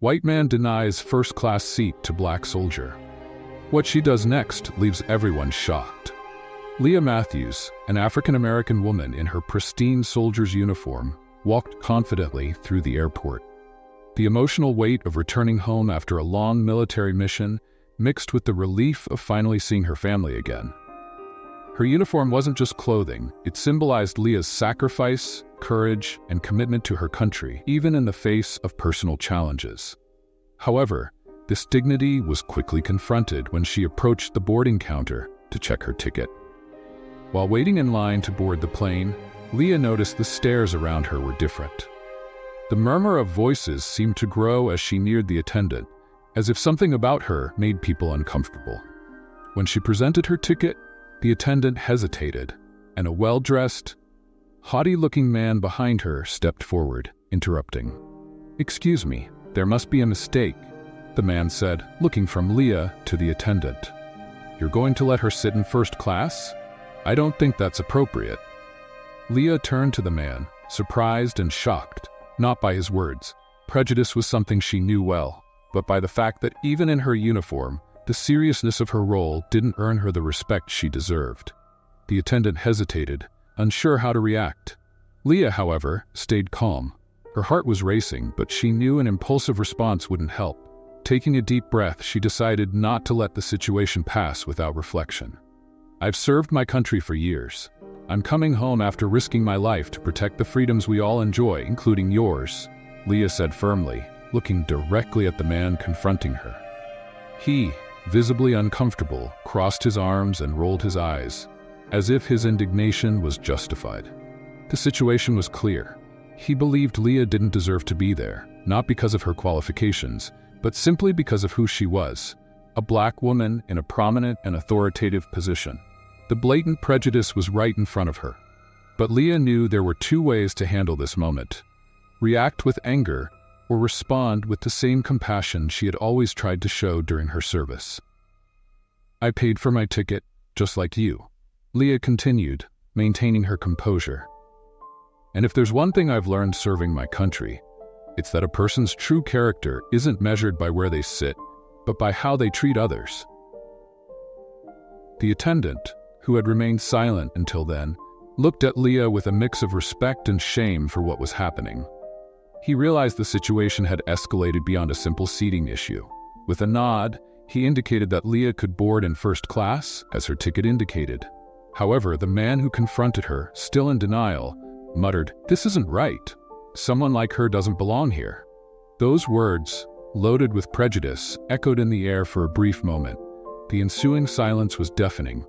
White man denies first-class seat to black soldier. What she does next leaves everyone shocked. Leah Matthews, an African-American woman in her pristine soldier's uniform, walked confidently through the airport. The emotional weight of returning home after a long military mission mixed with the relief of finally seeing her family again. Her uniform wasn't just clothing, it symbolized Leah's sacrifice, courage, and commitment to her country, even in the face of personal challenges. However, this dignity was quickly confronted when she approached the boarding counter to check her ticket. While waiting in line to board the plane, Leah noticed the stares around her were different. The murmur of voices seemed to grow as she neared the attendant, as if something about her made people uncomfortable. When she presented her ticket, the attendant hesitated, and a well-dressed, haughty-looking man behind her stepped forward, interrupting. "Excuse me, there must be a mistake," the man said, looking from Leah to the attendant. "You're going to let her sit in first class? I don't think that's appropriate." Leah turned to the man, surprised and shocked, not by his words. Prejudice was something she knew well, but by the fact that even in her uniform, the seriousness of her role didn't earn her the respect she deserved. The attendant hesitated, unsure how to react. Leah, however, stayed calm. Her heart was racing, but she knew an impulsive response wouldn't help. Taking a deep breath, she decided not to let the situation pass without reflection. "I've served my country for years. I'm coming home after risking my life to protect the freedoms we all enjoy, including yours," Leah said firmly, looking directly at the man confronting her. He, visibly uncomfortable, crossed his arms and rolled his eyes, as if his indignation was justified. The situation was clear. He believed Leah didn't deserve to be there, not because of her qualifications, but simply because of who she was, a black woman in a prominent and authoritative position. The blatant prejudice was right in front of her. But Leah knew there were two ways to handle this moment: react with anger, or respond with the same compassion she had always tried to show during her service. "I paid for my ticket, just like you," Leah continued, maintaining her composure. "And if there's one thing I've learned serving my country, it's that a person's true character isn't measured by where they sit, but by how they treat others." The attendant, who had remained silent until then, looked at Leah with a mix of respect and shame for what was happening. He realized the situation had escalated beyond a simple seating issue. With a nod, he indicated that Leah could board in first class, as her ticket indicated. However, the man who confronted her, still in denial, muttered, "This isn't right. Someone like her doesn't belong here." Those words, loaded with prejudice, echoed in the air for a brief moment. The ensuing silence was deafening,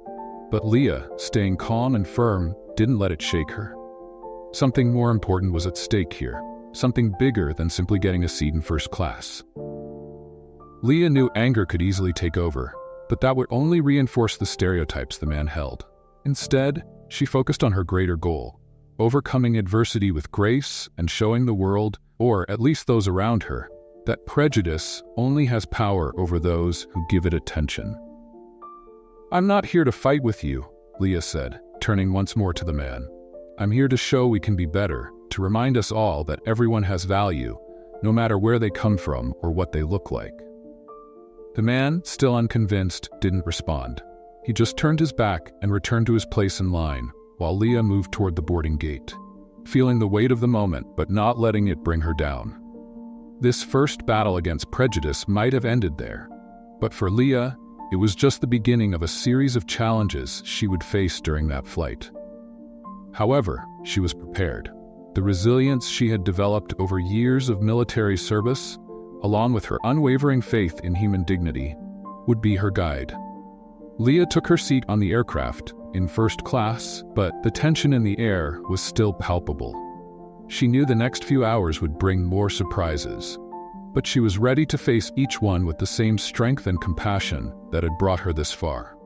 but Leah, staying calm and firm, didn't let it shake her. Something more important was at stake here. Something bigger than simply getting a seat in first class. Leah knew anger could easily take over, but that would only reinforce the stereotypes the man held. Instead, she focused on her greater goal: overcoming adversity with grace and showing the world, or at least those around her, that prejudice only has power over those who give it attention. "I'm not here to fight with you," Leah said, turning once more to the man. "I'm here to show we can be better, to remind us all that everyone has value, no matter where they come from or what they look like." The man, still unconvinced, didn't respond. He just turned his back and returned to his place in line, while Leah moved toward the boarding gate, feeling the weight of the moment but not letting it bring her down. This first battle against prejudice might have ended there, but for Leah, it was just the beginning of a series of challenges she would face during that flight. However, she was prepared. The resilience she had developed over years of military service, along with her unwavering faith in human dignity, would be her guide. Leah took her seat on the aircraft, in first class, but the tension in the air was still palpable. She knew the next few hours would bring more surprises, but she was ready to face each one with the same strength and compassion that had brought her this far.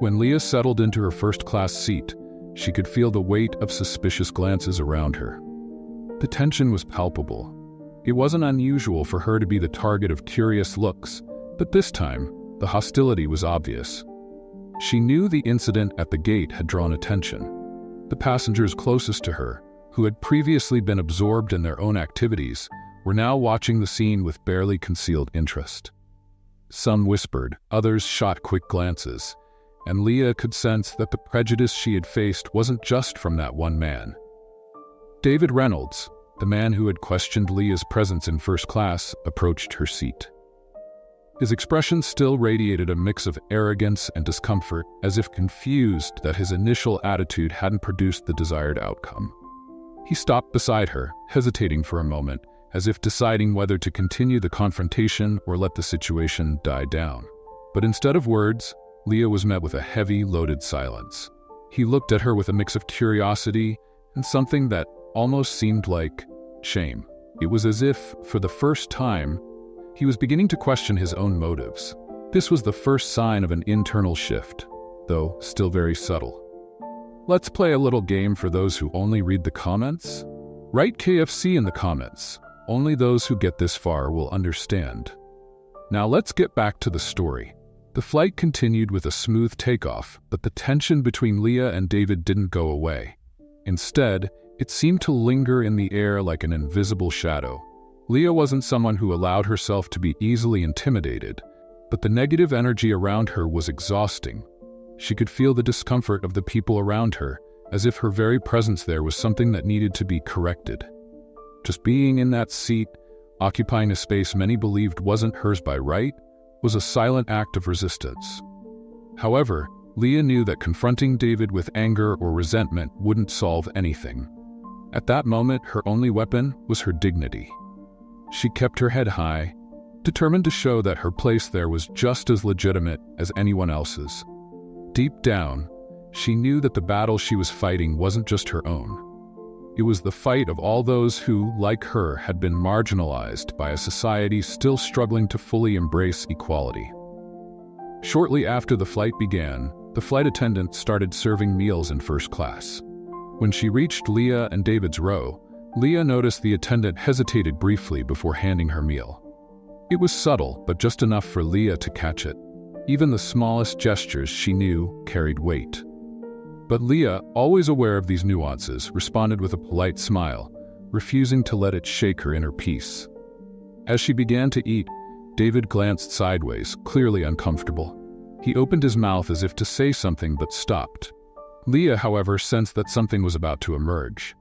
When Leah settled into her first-class seat, she could feel the weight of suspicious glances around her. The tension was palpable. It wasn't unusual for her to be the target of curious looks, but this time, the hostility was obvious. She knew the incident at the gate had drawn attention. The passengers closest to her, who had previously been absorbed in their own activities, were now watching the scene with barely concealed interest. Some whispered, others shot quick glances, and Leah could sense that the prejudice she had faced wasn't just from that one man. David Reynolds, the man who had questioned Leah's presence in first class, approached her seat. His expression still radiated a mix of arrogance and discomfort, as if confused that his initial attitude hadn't produced the desired outcome. He stopped beside her, hesitating for a moment, as if deciding whether to continue the confrontation or let the situation die down. But instead of words, Leah was met with a heavy, loaded silence. He looked at her with a mix of curiosity and something that almost seemed like shame. It was as if, for the first time, he was beginning to question his own motives. This was the first sign of an internal shift, though still very subtle. Let's play a little game for those who only read the comments. Write KFC in the comments. Only those who get this far will understand. Now let's get back to the story. The flight continued with a smooth takeoff, but the tension between Leah and David didn't go away. Instead, it seemed to linger in the air like an invisible shadow. Leah wasn't someone who allowed herself to be easily intimidated, but the negative energy around her was exhausting. She could feel the discomfort of the people around her, as if her very presence there was something that needed to be corrected. Just being in that seat, occupying a space many believed wasn't hers by right, was a silent act of resistance. However, Leah knew that confronting David with anger or resentment wouldn't solve anything. At that moment, her only weapon was her dignity. She kept her head high, determined to show that her place there was just as legitimate as anyone else's. Deep down, she knew that the battle she was fighting wasn't just her own. It was the fight of all those who, like her, had been marginalized by a society still struggling to fully embrace equality. Shortly after the flight began, the flight attendant started serving meals in first class. When she reached Leah and David's row, Leah noticed the attendant hesitated briefly before handing her meal. It was subtle, but just enough for Leah to catch it. Even the smallest gestures, she knew, carried weight. But Leah, always aware of these nuances, responded with a polite smile, refusing to let it shake her inner peace. As she began to eat, David glanced sideways, clearly uncomfortable. He opened his mouth as if to say something but stopped. Leah, however, sensed that something was about to emerge.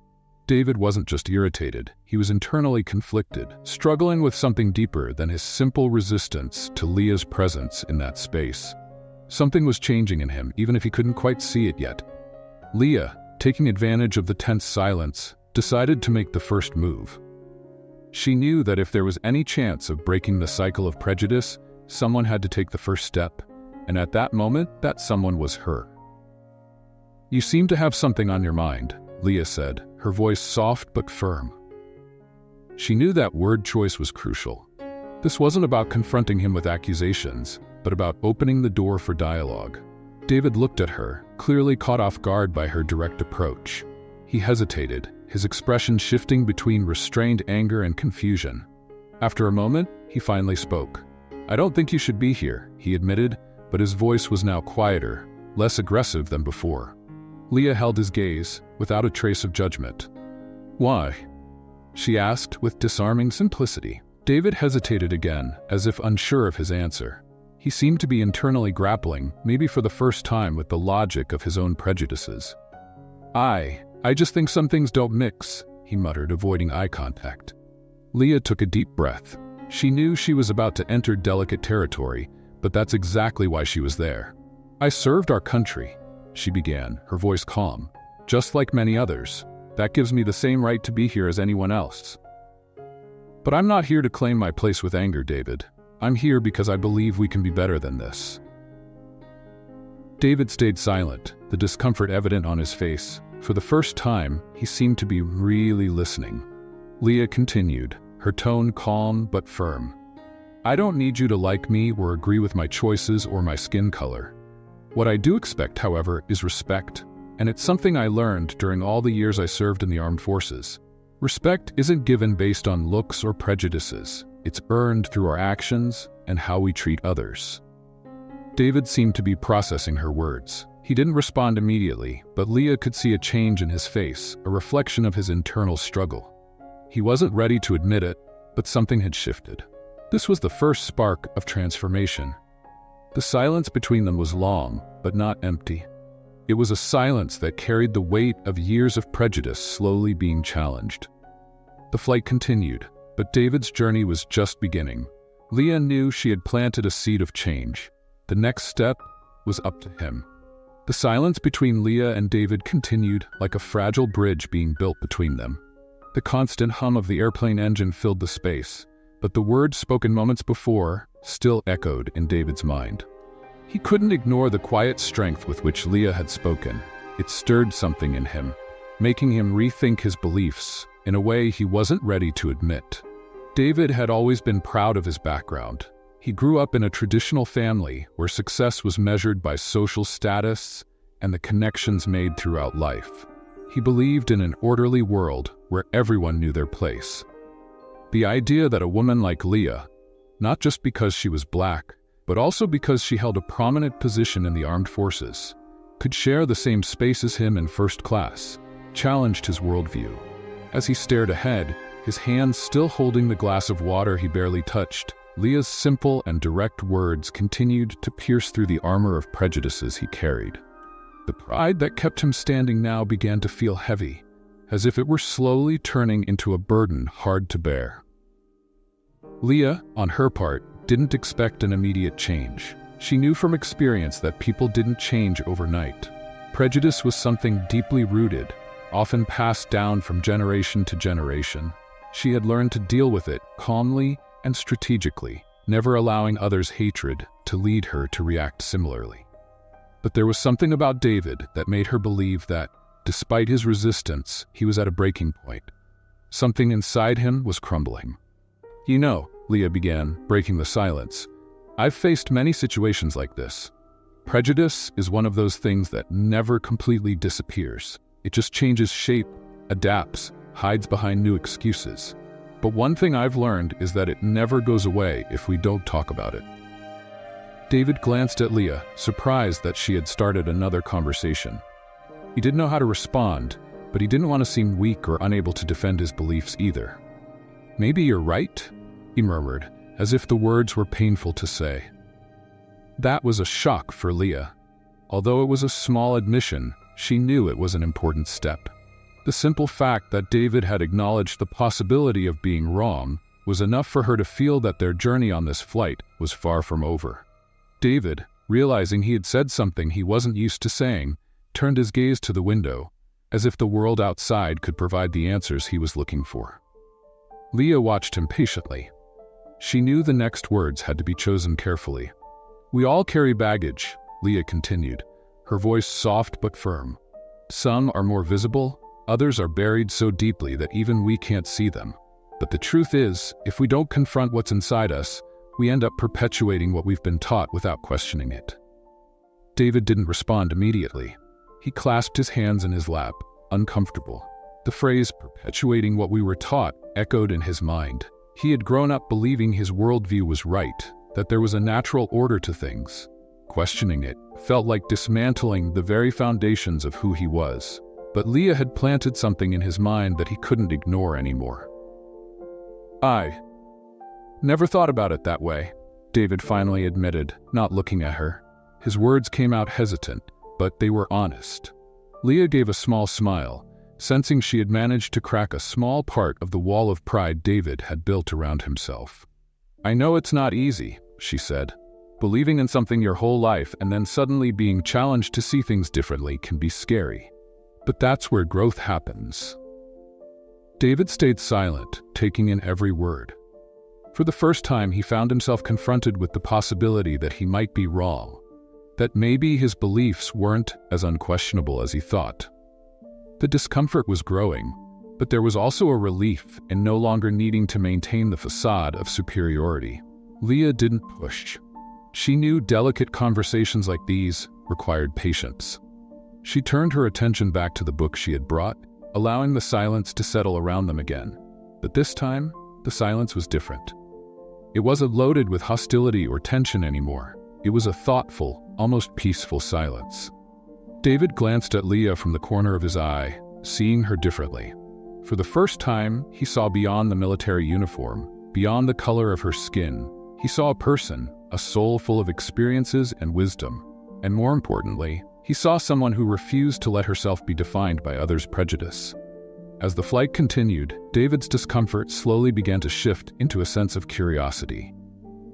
David wasn't just irritated, he was internally conflicted, struggling with something deeper than his simple resistance to Leah's presence in that space. Something was changing in him, even if he couldn't quite see it yet. Leah, taking advantage of the tense silence, decided to make the first move. She knew that if there was any chance of breaking the cycle of prejudice, someone had to take the first step, and at that moment, that someone was her. "You seem to have something on your mind," Leah said, her voice soft but firm. She knew that word choice was crucial. This wasn't about confronting him with accusations, but about opening the door for dialogue. David looked at her, clearly caught off guard by her direct approach. He hesitated, his expression shifting between restrained anger and confusion. After a moment, he finally spoke. "I don't think you should be here," he admitted, but his voice was now quieter, less aggressive than before. Leah held his gaze, without a trace of judgment. "Why?" she asked with disarming simplicity. David hesitated again, as if unsure of his answer. He seemed to be internally grappling, maybe for the first time, with the logic of his own prejudices. I just think some things don't mix," he muttered, avoiding eye contact. Leah took a deep breath. She knew she was about to enter delicate territory, but that's exactly why she was there. "I served our country," she began, her voice calm. "Just like many others. That gives me the same right to be here as anyone else. But I'm not here to claim my place with anger, David. I'm here because I believe we can be better than this." David stayed silent, the discomfort evident on his face. For the first time, he seemed to be really listening. Leah continued, her tone calm but firm. "I don't need you to like me or agree with my choices or my skin color. What I do expect, however, is respect, and it's something I learned during all the years I served in the armed forces. Respect isn't given based on looks or prejudices. It's earned through our actions and how we treat others." David seemed to be processing her words. He didn't respond immediately, but Leah could see a change in his face, a reflection of his internal struggle. He wasn't ready to admit it, But something had shifted. This was the first spark of transformation. The silence between them was long, but not empty. It was a silence that carried the weight of years of prejudice slowly being challenged. The flight continued, but David's journey was just beginning. Leah knew she had planted a seed of change. The next step was up to him. The silence between Leah and David continued like a fragile bridge being built between them. The constant hum of the airplane engine filled the space, but the words spoken moments before still echoed in David's mind. He couldn't ignore the quiet strength with which Leah had spoken. It stirred something in him, making him rethink his beliefs in a way he wasn't ready to admit. David had always been proud of his background. He grew up in a traditional family where success was measured by social status and the connections made throughout life. He believed in an orderly world where everyone knew their place. The idea that a woman like Leah, not just because she was black, but also because she held a prominent position in the armed forces, could share the same space as him in first class, challenged his worldview. As he stared ahead, his hands still holding the glass of water he barely touched, Leah's simple and direct words continued to pierce through the armor of prejudices he carried. The pride that kept him standing now began to feel heavy, as if it were slowly turning into a burden hard to bear. Leah, on her part, didn't expect an immediate change. She knew from experience that people didn't change overnight. Prejudice was something deeply rooted, often passed down from generation to generation. She had learned to deal with it calmly and strategically, never allowing others' hatred to lead her to react similarly. But there was something about David that made her believe that, despite his resistance, he was at a breaking point. Something inside him was crumbling. "You know," Leah began, breaking the silence, "I've faced many situations like this. Prejudice is one of those things that never completely disappears. It just changes shape, adapts, hides behind new excuses. But one thing I've learned is that it never goes away if we don't talk about it." David glanced at Leah, surprised that she had started another conversation. He didn't know how to respond, but he didn't want to seem weak or unable to defend his beliefs either. "Maybe you're right," he murmured, as if the words were painful to say. That was a shock for Leah. Although it was a small admission, she knew it was an important step. The simple fact that David had acknowledged the possibility of being wrong was enough for her to feel that their journey on this flight was far from over. David, realizing he had said something he wasn't used to saying, turned his gaze to the window, as if the world outside could provide the answers he was looking for. Leah watched him patiently. She knew the next words had to be chosen carefully. "We all carry baggage," Leah continued, her voice soft but firm. "Some are more visible, others are buried so deeply that even we can't see them. But the truth is, if we don't confront what's inside us, we end up perpetuating what we've been taught without questioning it." David didn't respond immediately. He clasped his hands in his lap, uncomfortable. The phrase "perpetuating what we were taught" echoed in his mind. He had grown up believing his worldview was right, that there was a natural order to things. Questioning it felt like dismantling the very foundations of who he was. But Leah had planted something in his mind that he couldn't ignore anymore. "I never thought about it that way," David finally admitted, not looking at her. His words came out hesitant, but they were honest. Leah gave a small smile, sensing she had managed to crack a small part of the wall of pride David had built around himself. "I know it's not easy," she said. "Believing in something your whole life and then suddenly being challenged to see things differently can be scary. But that's where growth happens." David stayed silent, taking in every word. For the first time, he found himself confronted with the possibility that he might be wrong, that maybe his beliefs weren't as unquestionable as he thought. The discomfort was growing, but there was also a relief in no longer needing to maintain the facade of superiority. Leah didn't push. She knew delicate conversations like these required patience. She turned her attention back to the book she had brought, allowing the silence to settle around them again. But this time, the silence was different. It wasn't loaded with hostility or tension anymore. It was a thoughtful, almost peaceful silence. David glanced at Leah from the corner of his eye, seeing her differently. For the first time, he saw beyond the military uniform, Beyond the color of her skin, he saw a person, a soul full of experiences and wisdom. And more importantly, he saw someone who refused to let herself be defined by others' prejudice. As the flight continued, David's discomfort slowly began to shift into a sense of curiosity.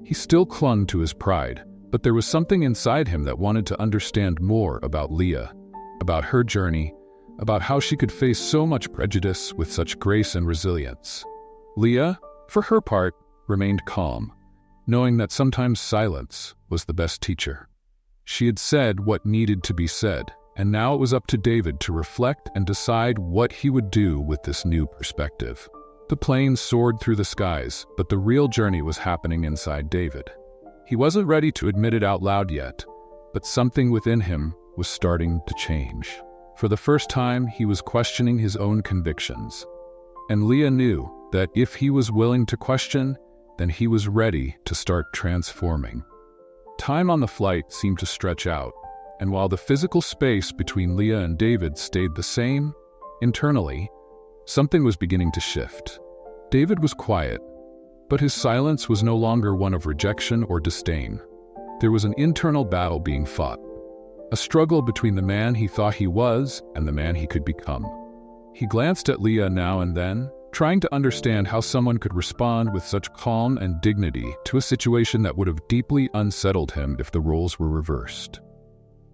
He still clung to his pride, but there was something inside him that wanted to understand more about Leah, about her journey, about how she could face so much prejudice with such grace and resilience. Leah, for her part, remained calm, knowing that sometimes silence was the best teacher. She had said what needed to be said, and now it was up to David to reflect and decide what he would do with this new perspective. The plane soared through the skies, but the real journey was happening inside David. He wasn't ready to admit it out loud yet, but something within him was starting to change. For the first time, he was questioning his own convictions. And Leah knew that if he was willing to question, then he was ready to start transforming. Time on the flight seemed to stretch out, and while the physical space between Leah and David stayed the same, internally, something was beginning to shift. David was quiet, but his silence was no longer one of rejection or disdain. There was an internal battle being fought, a struggle between the man he thought he was and the man he could become. He glanced at Leah now and then, trying to understand how someone could respond with such calm and dignity to a situation that would have deeply unsettled him if the roles were reversed.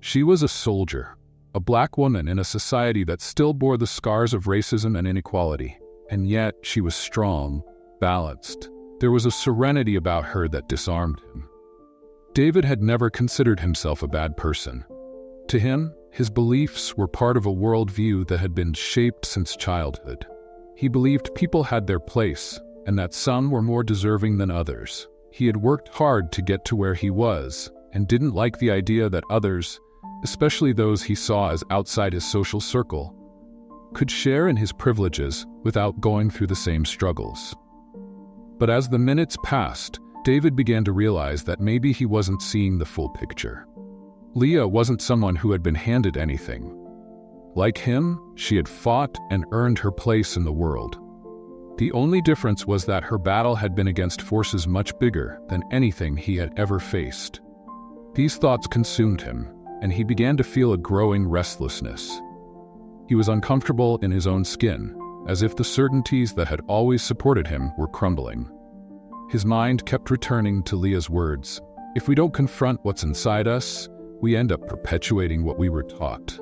She was a soldier, a black woman in a society that still bore the scars of racism and inequality, and yet she was strong, balanced. There was a serenity about her that disarmed him. David had never considered himself a bad person. To him, his beliefs were part of a worldview that had been shaped since childhood. He believed people had their place, and that some were more deserving than others. He had worked hard to get to where he was, and didn't like the idea that others, especially those he saw as outside his social circle, could share in his privileges without going through the same struggles. But as the minutes passed, David began to realize that maybe he wasn't seeing the full picture. Leah wasn't someone who had been handed anything. Like him, she had fought and earned her place in the world. The only difference was that her battle had been against forces much bigger than anything he had ever faced. These thoughts consumed him, and he began to feel a growing restlessness. He was uncomfortable in his own skin, as if the certainties that had always supported him were crumbling. His mind kept returning to Leah's words, "If we don't confront what's inside us, we end up perpetuating what we were taught."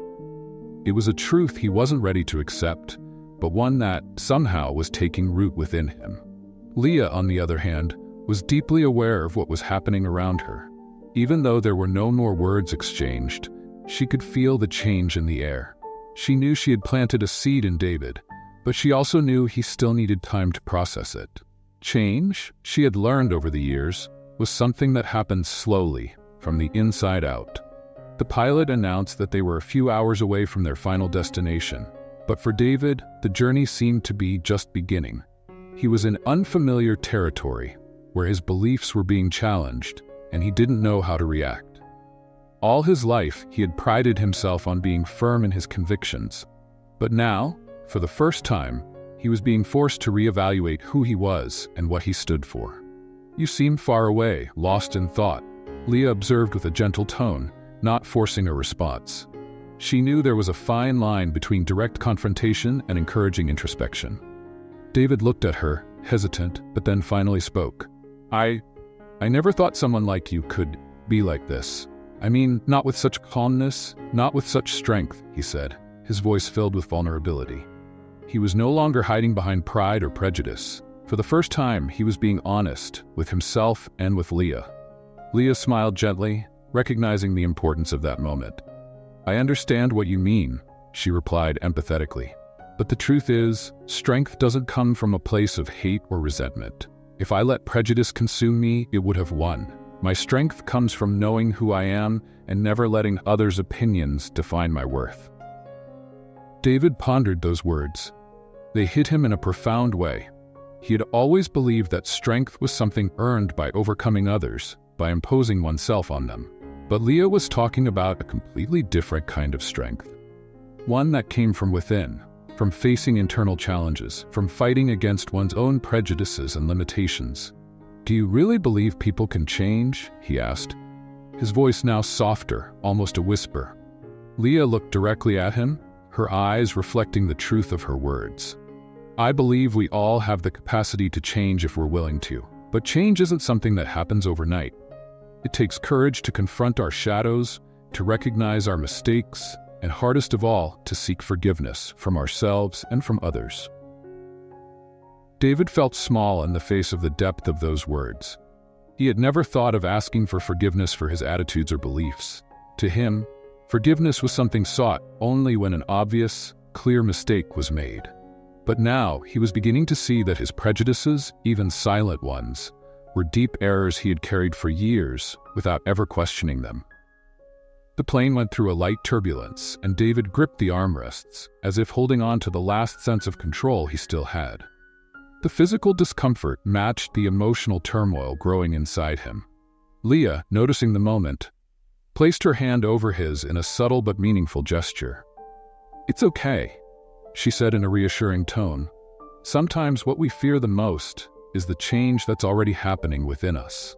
It was a truth he wasn't ready to accept, but one that somehow was taking root within him. Leah, on the other hand, was deeply aware of what was happening around her. Even though there were no more words exchanged, she could feel the change in the air. She knew she had planted a seed in David, but she also knew he still needed time to process it. Change, she had learned over the years, was something that happened slowly, from the inside out. The pilot announced that they were a few hours away from their final destination, but for David, the journey seemed to be just beginning. He was in unfamiliar territory, where his beliefs were being challenged, and he didn't know how to react. All his life, he had prided himself on being firm in his convictions, but now, for the first time, he was being forced to reevaluate who he was and what he stood for. "You seem far away, lost in thought," Leah observed with a gentle tone, not forcing a response. She knew there was a fine line between direct confrontation and encouraging introspection. David looked at her, hesitant, but then finally spoke. I never thought someone like you could be like this. I mean, not with such calmness, not with such strength," he said, his voice filled with vulnerability. He was no longer hiding behind pride or prejudice. For the first time, he was being honest with himself and with Leah. Leah smiled gently, recognizing the importance of that moment. "I understand what you mean," she replied empathetically. "But the truth is, strength doesn't come from a place of hate or resentment. If I let prejudice consume me, it would have won. My strength comes from knowing who I am and never letting others' opinions define my worth." David pondered those words. They hit him in a profound way. He had always believed that strength was something earned by overcoming others, by imposing oneself on them. But Leah was talking about a completely different kind of strength. One that came from within, from facing internal challenges, from fighting against one's own prejudices and limitations. "Do you really believe people can change?" he asked, his voice now softer, almost a whisper. Leah looked directly at him, her eyes reflecting the truth of her words. "I believe we all have the capacity to change if we're willing to, but change isn't something that happens overnight. It takes courage to confront our shadows, to recognize our mistakes, and hardest of all, to seek forgiveness from ourselves and from others." David felt small in the face of the depth of those words. He had never thought of asking for forgiveness for his attitudes or beliefs. To him, forgiveness was something sought only when an obvious, clear mistake was made. But now he was beginning to see that his prejudices, even silent ones, were deep errors he had carried for years without ever questioning them. The plane went through a light turbulence, and David gripped the armrests, as if holding on to the last sense of control he still had. The physical discomfort matched the emotional turmoil growing inside him. Leah, noticing the moment, placed her hand over his in a subtle but meaningful gesture. "It's okay," she said in a reassuring tone. "Sometimes what we fear the most is the change that's already happening within us."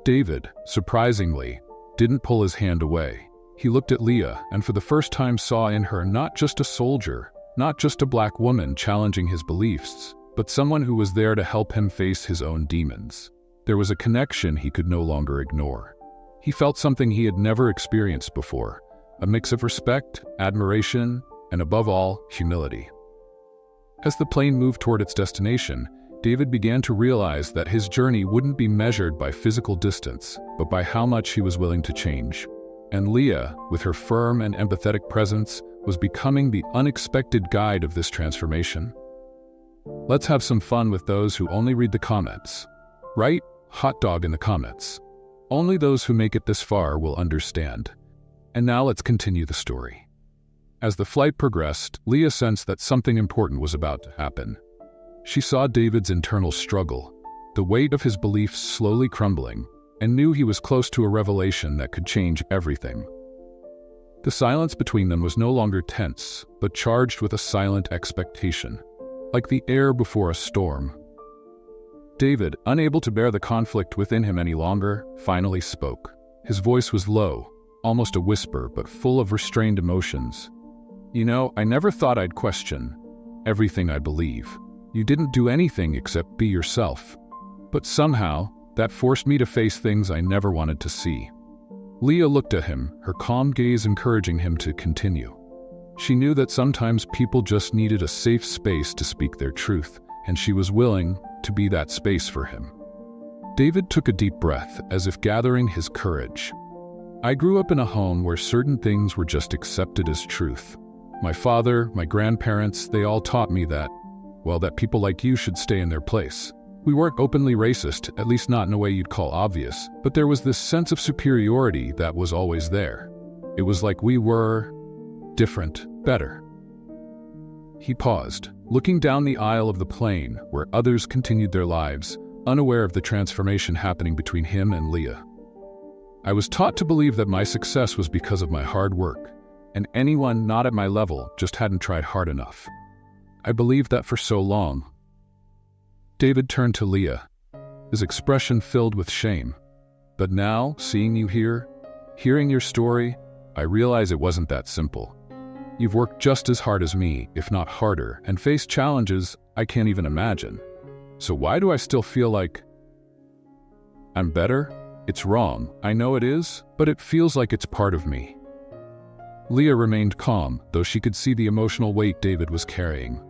David, surprisingly, didn't pull his hand away. He looked at Leah and for the first time saw in her not just a soldier, not just a black woman challenging his beliefs, but someone who was there to help him face his own demons. There was a connection he could no longer ignore. He felt something he had never experienced before, a mix of respect, admiration, and above all, humility. As the plane moved toward its destination, David began to realize that his journey wouldn't be measured by physical distance, but by how much he was willing to change. And Leah, with her firm and empathetic presence, was becoming the unexpected guide of this transformation. Let's have some fun with those who only read the comments. Write "hot dog" in the comments. Only those who make it this far will understand. And now let's continue the story. As the flight progressed, Leah sensed that something important was about to happen. She saw David's internal struggle, the weight of his beliefs slowly crumbling, and knew he was close to a revelation that could change everything. The silence between them was no longer tense, but charged with a silent expectation, like the air before a storm. David, unable to bear the conflict within him any longer, finally spoke. His voice was low, almost a whisper, but full of restrained emotions. "You know, I never thought I'd question everything I believe. You didn't do anything except be yourself. But somehow, that forced me to face things I never wanted to see." Leah looked at him, her calm gaze encouraging him to continue. She knew that sometimes people just needed a safe space to speak their truth, and she was willing to be that space for him. David took a deep breath, as if gathering his courage. "I grew up in a home where certain things were just accepted as truth. My father, my grandparents, they all taught me that people like you should stay in their place. We weren't openly racist, at least not in a way you'd call obvious, but there was this sense of superiority that was always there. It was like we were different, better." He paused, looking down the aisle of the plane where others continued their lives, unaware of the transformation happening between him and Leah. "I was taught to believe that my success was because of my hard work, and anyone not at my level just hadn't tried hard enough. I believed that for so long." David turned to Leah, his expression filled with shame. "But now, seeing you here, hearing your story, I realize it wasn't that simple. You've worked just as hard as me, if not harder, and faced challenges I can't even imagine. So why do I still feel like I'm better? It's wrong, I know it is, but it feels like it's part of me." Leah remained calm, though she could see the emotional weight David was carrying.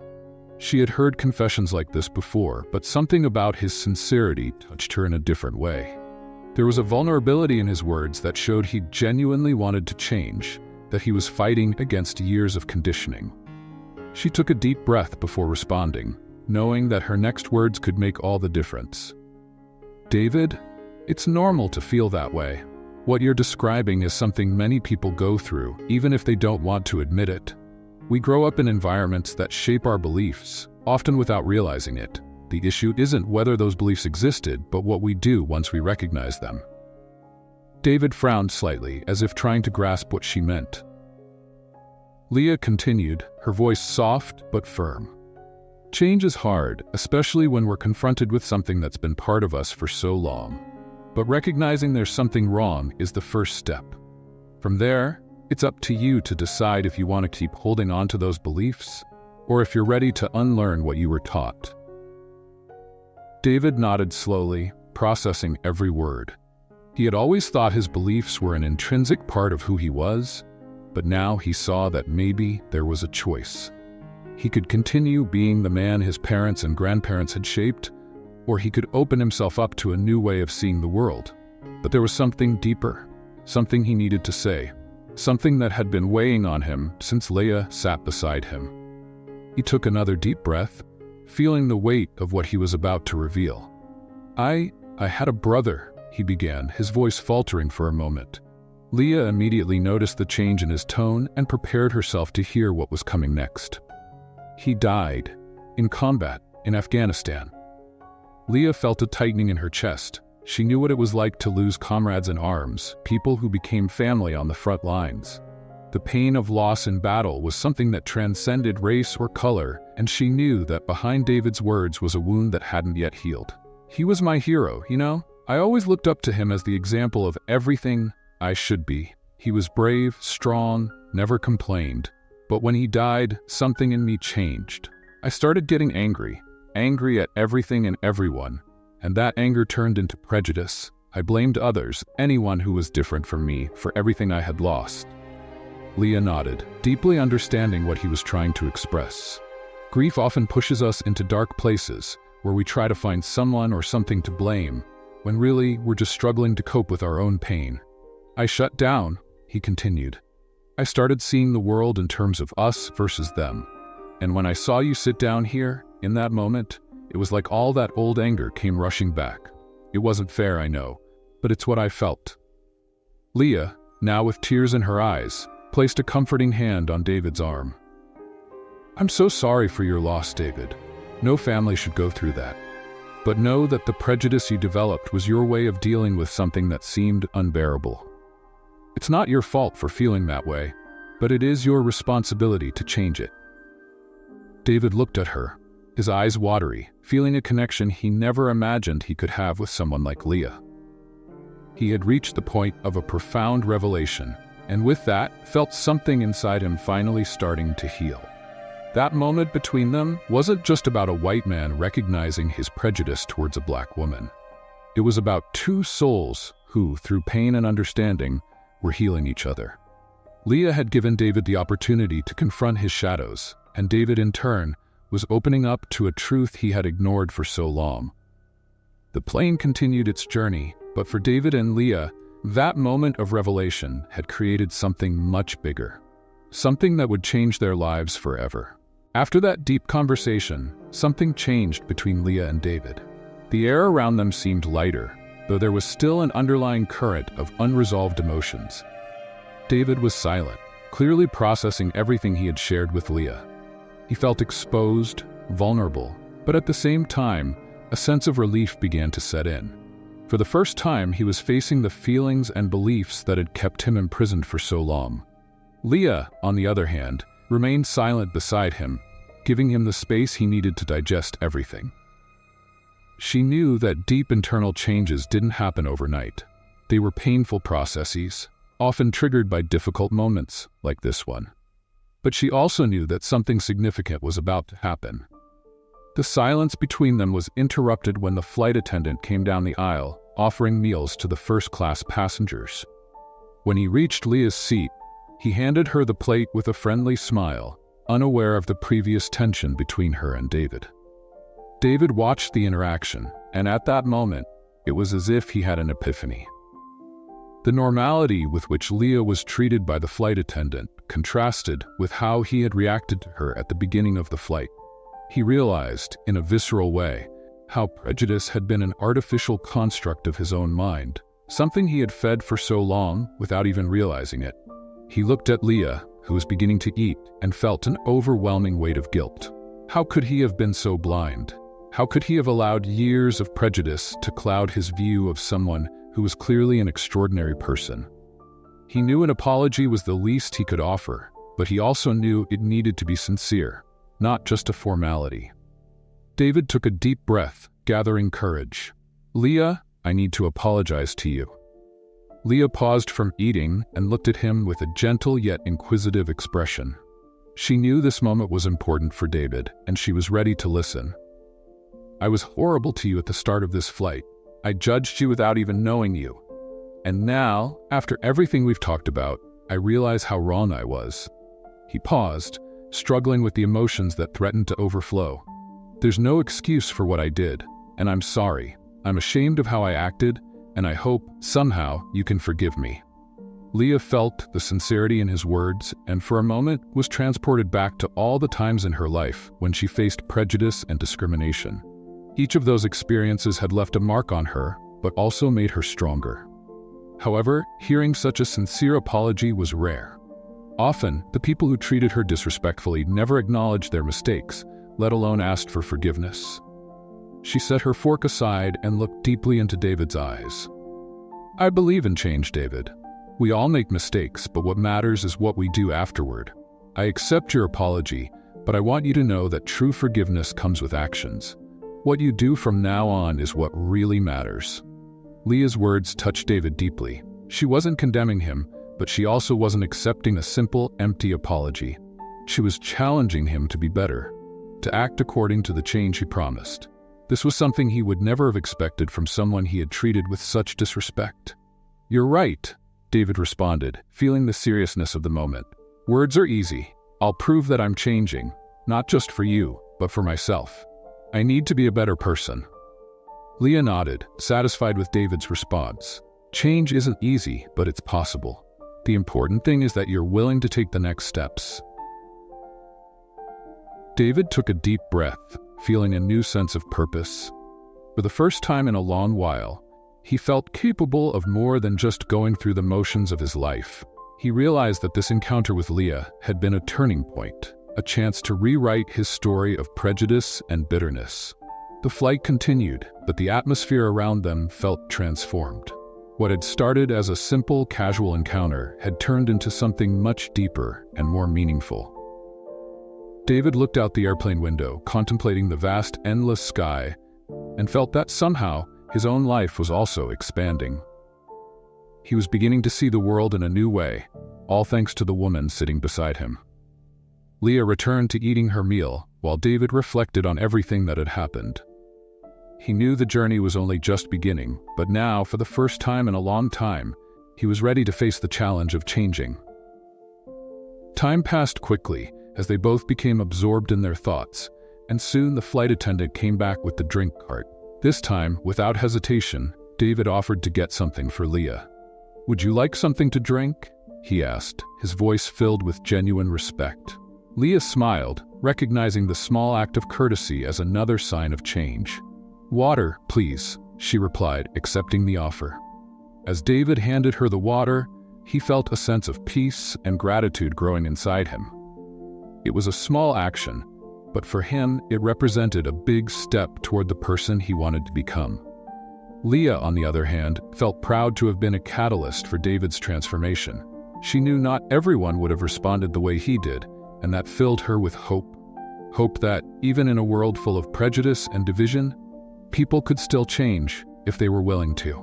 She had heard confessions like this before, but something about his sincerity touched her in a different way. There was a vulnerability in his words that showed he genuinely wanted to change, that he was fighting against years of conditioning. She took a deep breath before responding, knowing that her next words could make all the difference. "David, it's normal to feel that way. What you're describing is something many people go through, even if they don't want to admit it. We grow up in environments that shape our beliefs, often without realizing it. The issue isn't whether those beliefs existed, but what we do once we recognize them." David frowned slightly, as if trying to grasp what she meant. Leah continued, her voice soft but firm. Change is hard, especially when we're confronted with something that's been part of us for so long. But recognizing there's something wrong is the first step. From there, it's up to you to decide if you want to keep holding on to those beliefs, or if you're ready to unlearn what you were taught. David nodded slowly, processing every word. He had always thought his beliefs were an intrinsic part of who he was, but now he saw that maybe there was a choice. He could continue being the man his parents and grandparents had shaped, or he could open himself up to a new way of seeing the world. But there was something deeper, something he needed to say, something that had been weighing on him since Leah sat beside him. He took another deep breath, feeling the weight of what he was about to reveal. I had a brother, he began, his voice faltering for a moment. Leah immediately noticed the change in his tone and prepared herself to hear what was coming next. He died in combat in Afghanistan. Leah felt a tightening in her chest. She knew what it was like to lose comrades in arms, people who became family on the front lines. The pain of loss in battle was something that transcended race or color, and she knew that behind David's words was a wound that hadn't yet healed. He was my hero, you know? I always looked up to him as the example of everything I should be. He was brave, strong, never complained. But when he died, something in me changed. I started getting angry at everything and everyone, and that anger turned into prejudice. I blamed others, anyone who was different from me, for everything I had lost. Leah nodded, deeply understanding what he was trying to express. Grief often pushes us into dark places, where we try to find someone or something to blame, when really we're just struggling to cope with our own pain. I shut down, he continued. I started seeing the world in terms of us versus them. And when I saw you sit down here, in that moment, it was like all that old anger came rushing back. It wasn't fair, I know, but it's what I felt. Leah, now with tears in her eyes, placed a comforting hand on David's arm. I'm so sorry for your loss, David. No family should go through that. But know that the prejudice you developed was your way of dealing with something that seemed unbearable. It's not your fault for feeling that way, but it is your responsibility to change it. David looked at her, his eyes watery, feeling a connection he never imagined he could have with someone like Leah. He had reached the point of a profound revelation, and with that, felt something inside him finally starting to heal. That moment between them wasn't just about a white man recognizing his prejudice towards a black woman. It was about two souls who, through pain and understanding, were healing each other. Leah had given David the opportunity to confront his shadows, and David, in turn, was opening up to a truth he had ignored for so long. The plane continued its journey, but for David and Leah, that moment of revelation had created something much bigger, something that would change their lives forever. After that deep conversation, something changed between Leah and David. The air around them seemed lighter, though there was still an underlying current of unresolved emotions. David was silent, clearly processing everything he had shared with Leah. He felt exposed, vulnerable, but at the same time, a sense of relief began to set in. For the first time, he was facing the feelings and beliefs that had kept him imprisoned for so long. Leah, on the other hand, remained silent beside him, giving him the space he needed to digest everything. She knew that deep internal changes didn't happen overnight. They were painful processes, often triggered by difficult moments like this one. But she also knew that something significant was about to happen. The silence between them was interrupted when the flight attendant came down the aisle, offering meals to the first-class passengers. When he reached Leah's seat, he handed her the plate with a friendly smile, unaware of the previous tension between her and David. David watched the interaction, and at that moment, it was as if he had an epiphany. The normality with which Leah was treated by the flight attendant contrasted with how he had reacted to her at the beginning of the flight. He realized, in a visceral way, how prejudice had been an artificial construct of his own mind, something he had fed for so long without even realizing it. He looked at Leah, who was beginning to eat, and felt an overwhelming weight of guilt. How could he have been so blind? How could he have allowed years of prejudice to cloud his view of someone who was clearly an extraordinary person? He knew an apology was the least he could offer, but he also knew it needed to be sincere, not just a formality. David took a deep breath, gathering courage. "Leah, I need to apologize to you." Leah paused from eating and looked at him with a gentle yet inquisitive expression. She knew this moment was important for David, and she was ready to listen. "I was horrible to you at the start of this flight. I judged you without even knowing you. And now, after everything we've talked about, I realize how wrong I was." He paused, struggling with the emotions that threatened to overflow. "There's no excuse for what I did, and I'm sorry. I'm ashamed of how I acted, and I hope, somehow, you can forgive me." Leah felt the sincerity in his words, and for a moment was transported back to all the times in her life when she faced prejudice and discrimination. Each of those experiences had left a mark on her, but also made her stronger. However, hearing such a sincere apology was rare. Often, the people who treated her disrespectfully never acknowledged their mistakes, let alone asked for forgiveness. She set her fork aside and looked deeply into David's eyes. "I believe in change, David. We all make mistakes, but what matters is what we do afterward. I accept your apology, but I want you to know that true forgiveness comes with actions. What you do from now on is what really matters." Leah's words touched David deeply. She wasn't condemning him, but she also wasn't accepting a simple, empty apology. She was challenging him to be better, to act according to the change he promised. This was something he would never have expected from someone he had treated with such disrespect. "You're right," David responded, feeling the seriousness of the moment. "Words are easy. I'll prove that I'm changing, not just for you, but for myself. I need to be a better person." Leah nodded, satisfied with David's response. Change isn't easy, but it's possible. The important thing is that you're willing to take the next steps. David took a deep breath, feeling a new sense of purpose. For the first time in a long while, he felt capable of more than just going through the motions of his life. He realized that this encounter with Leah had been a turning point, a chance to rewrite his story of prejudice and bitterness. The flight continued, but the atmosphere around them felt transformed. What had started as a simple, casual encounter had turned into something much deeper and more meaningful. David looked out the airplane window, contemplating the vast, endless sky, and felt that somehow his own life was also expanding. He was beginning to see the world in a new way, all thanks to the woman sitting beside him. Leah returned to eating her meal, while David reflected on everything that had happened. He knew the journey was only just beginning, but now, for the first time in a long time, he was ready to face the challenge of changing. Time passed quickly as they both became absorbed in their thoughts, and soon the flight attendant came back with the drink cart. This time, without hesitation, David offered to get something for Leah. "Would you like something to drink?" he asked, his voice filled with genuine respect. Leah smiled, recognizing the small act of courtesy as another sign of change. "Water, please," she replied, accepting the offer. As David handed her the water, he felt a sense of peace and gratitude growing inside him. It was a small action, but for him, it represented a big step toward the person he wanted to become. Leah, on the other hand, felt proud to have been a catalyst for David's transformation. She knew not everyone would have responded the way he did, and that filled her with hope. Hope that, even in a world full of prejudice and division, people could still change if they were willing to.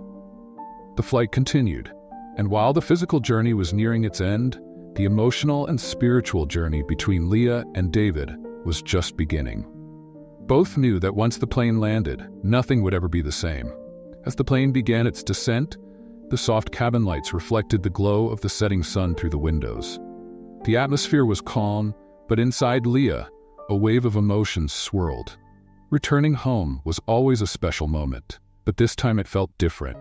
The flight continued, and while the physical journey was nearing its end, the emotional and spiritual journey between Leah and David was just beginning. Both knew that once the plane landed, nothing would ever be the same. As the plane began its descent, the soft cabin lights reflected the glow of the setting sun through the windows. The atmosphere was calm, but inside Leah, a wave of emotions swirled. Returning home was always a special moment, but this time it felt different,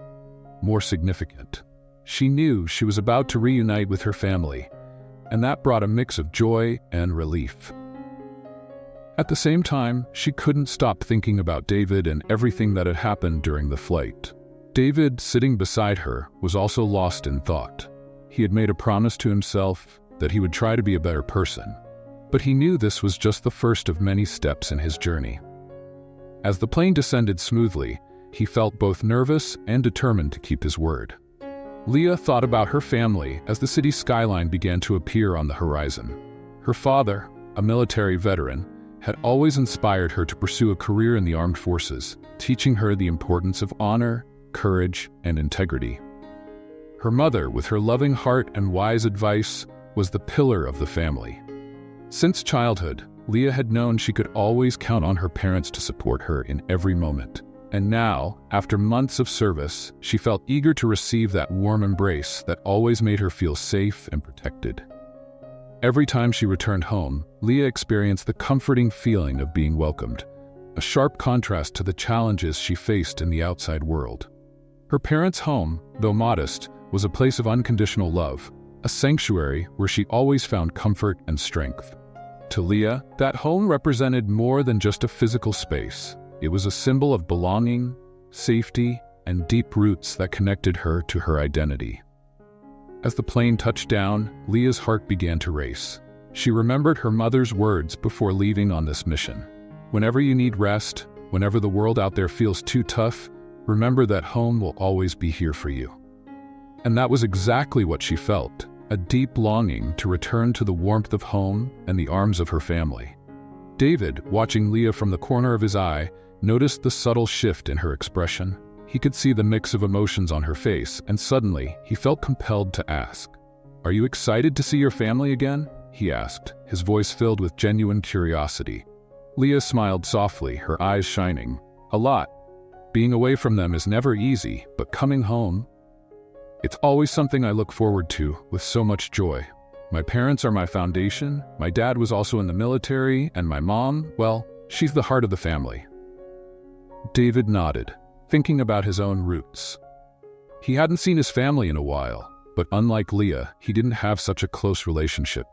more significant. She knew she was about to reunite with her family, and that brought a mix of joy and relief. At the same time, she couldn't stop thinking about David and everything that had happened during the flight. David, sitting beside her, was also lost in thought. He had made a promise to himself that he would try to be a better person, but he knew this was just the first of many steps in his journey. As the plane descended smoothly, he felt both nervous and determined to keep his word. Leah thought about her family as the city skyline began to appear on the horizon. Her father, a military veteran, had always inspired her to pursue a career in the armed forces, teaching her the importance of honor, courage, and integrity. Her mother, with her loving heart and wise advice, was the pillar of the family. Since childhood, Leah had known she could always count on her parents to support her in every moment. And now, after months of service, she felt eager to receive that warm embrace that always made her feel safe and protected. Every time she returned home, Leah experienced the comforting feeling of being welcomed, a sharp contrast to the challenges she faced in the outside world. Her parents' home, though modest, was a place of unconditional love, a sanctuary where she always found comfort and strength. To Leah, that home represented more than just a physical space. It was a symbol of belonging, safety, and deep roots that connected her to her identity. As the plane touched down, Leah's heart began to race. She remembered her mother's words before leaving on this mission. Whenever you need rest, whenever the world out there feels too tough, remember that home will always be here for you. And that was exactly what she felt, a deep longing to return to the warmth of home and the arms of her family. David, watching Leah from the corner of his eye, noticed the subtle shift in her expression. He could see the mix of emotions on her face, and suddenly, he felt compelled to ask, "Are you excited to see your family again?" he asked, his voice filled with genuine curiosity. Leah smiled softly, her eyes shining. "A lot. Being away from them is never easy, but coming home, it's always something I look forward to with so much joy. My parents are my foundation, my dad was also in the military, and my mom, well, she's the heart of the family." David nodded, thinking about his own roots. He hadn't seen his family in a while, but unlike Leah, he didn't have such a close relationship.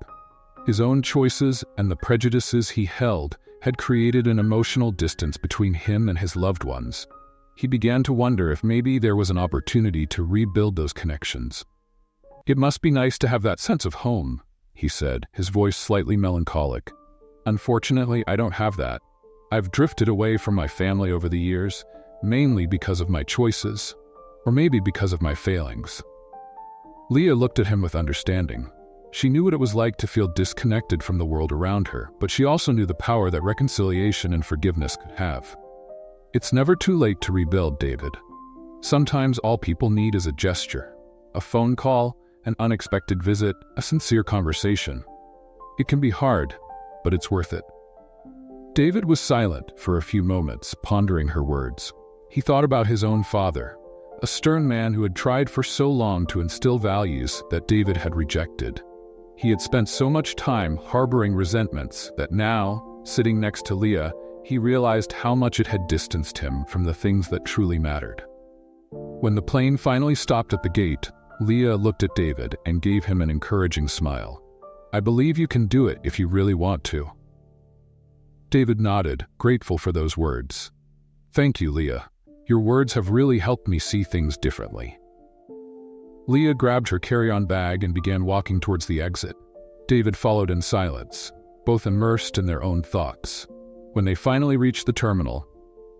His own choices and the prejudices he held had created an emotional distance between him and his loved ones. He began to wonder if maybe there was an opportunity to rebuild those connections. "It must be nice to have that sense of home," he said, his voice slightly melancholic. "Unfortunately, I don't have that. I've drifted away from my family over the years, mainly because of my choices, or maybe because of my failings." Leah looked at him with understanding. She knew what it was like to feel disconnected from the world around her, but she also knew the power that reconciliation and forgiveness could have. "It's never too late to rebuild, David. Sometimes all people need is a gesture, a phone call, an unexpected visit, a sincere conversation. It can be hard, but it's worth it." David was silent for a few moments, pondering her words. He thought about his own father, a stern man who had tried for so long to instill values that David had rejected. He had spent so much time harboring resentments that now, sitting next to Leah, he realized how much it had distanced him from the things that truly mattered. When the plane finally stopped at the gate, Leah looked at David and gave him an encouraging smile. "I believe you can do it if you really want to." David nodded, grateful for those words. "Thank you, Leah. Your words have really helped me see things differently." Leah grabbed her carry-on bag and began walking towards the exit. David followed in silence, both immersed in their own thoughts. When they finally reached the terminal,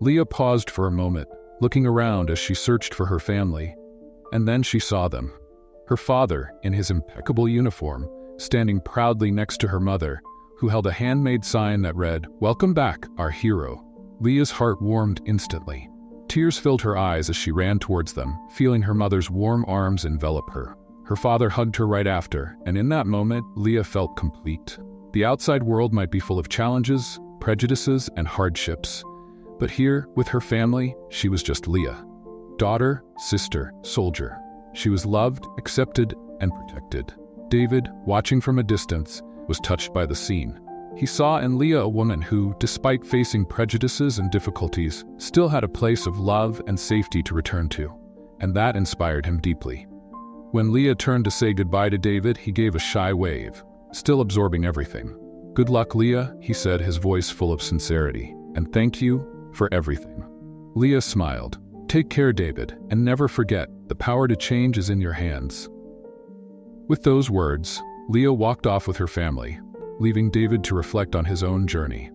Leah paused for a moment, looking around as she searched for her family. And then she saw them. Her father, in his impeccable uniform, standing proudly next to her mother, who held a handmade sign that read, "Welcome back, our hero." Leah's heart warmed instantly. Tears filled her eyes as she ran towards them, feeling her mother's warm arms envelop her. Her father hugged her right after, and in that moment, Leah felt complete. The outside world might be full of challenges, prejudices, and hardships, but here, with her family, she was just Leah. Daughter, sister, soldier. She was loved, accepted, and protected. David, watching from a distance, was touched by the scene. He saw in Leah a woman who, despite facing prejudices and difficulties, still had a place of love and safety to return to, and that inspired him deeply. When Leah turned to say goodbye to David, he gave a shy wave, still absorbing everything. "Good luck, Leah," he said, his voice full of sincerity, "and thank you for everything." Leah smiled. "Take care, David, and never forget, the power to change is in your hands." With those words, Leah walked off with her family, leaving David to reflect on his own journey.